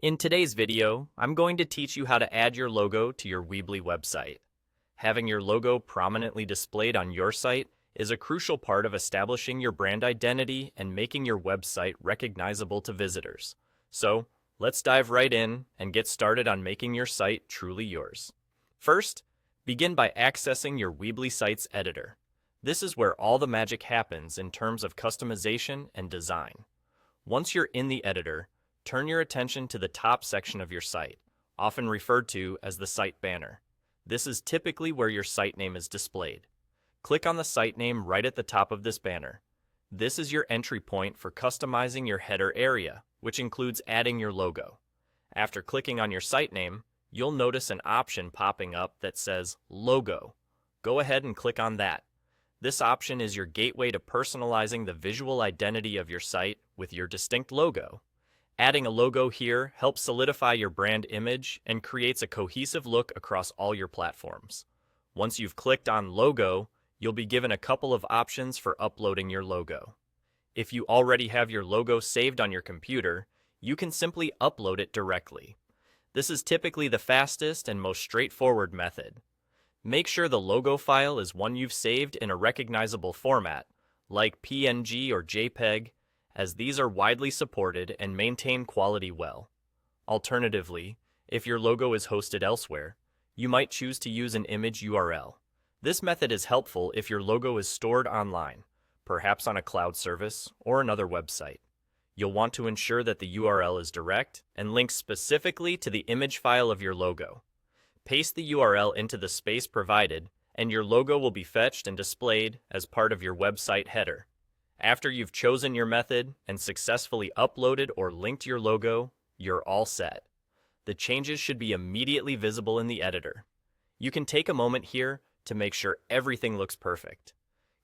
In today's video, I'm going to teach you how to add your logo to your Weebly website. Having your logo prominently displayed on your site is a crucial part of establishing your brand identity and making your website recognizable to visitors. So, let's dive right in and get started on making your site truly yours. First, begin by accessing your Weebly site's editor. This is where all the magic happens in terms of customization and design. Once you're in the editor, turn your attention to the top section of your site, often referred to as the site banner. This is typically where your site name is displayed. Click on the site name right at the top of this banner. This is your entry point for customizing your header area, which includes adding your logo. After clicking on your site name, you'll notice an option popping up that says Logo. Go ahead and click on that. This option is your gateway to personalizing the visual identity of your site with your distinct logo. Adding a logo here helps solidify your brand image and creates a cohesive look across all your platforms. Once you've clicked on Logo, you'll be given a couple of options for uploading your logo. If you already have your logo saved on your computer, you can simply upload it directly. This is typically the fastest and most straightforward method. Make sure the logo file is one you've saved in a recognizable format, like PNG or JPEG, as these are widely supported and maintain quality well. Alternatively, if your logo is hosted elsewhere, you might choose to use an image URL. This method is helpful if your logo is stored online, perhaps on a cloud service or another website. You'll want to ensure that the URL is direct and links specifically to the image file of your logo. Paste the URL into the space provided, and your logo will be fetched and displayed as part of your website header. After you've chosen your method and successfully uploaded or linked your logo, you're all set. The changes should be immediately visible in the editor. You can take a moment here to make sure everything looks perfect.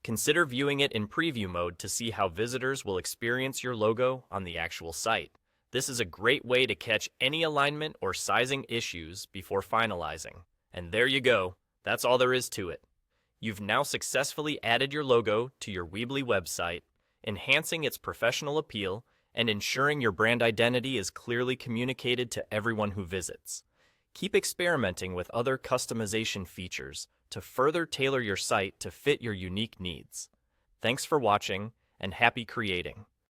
Consider viewing it in preview mode to see how visitors will experience your logo on the actual site. This is a great way to catch any alignment or sizing issues before finalizing. And there you go. That's all there is to it. You've now successfully added your logo to your Weebly website, enhancing its professional appeal and ensuring your brand identity is clearly communicated to everyone who visits. Keep experimenting with other customization features to further tailor your site to fit your unique needs. Thanks for watching, and happy creating!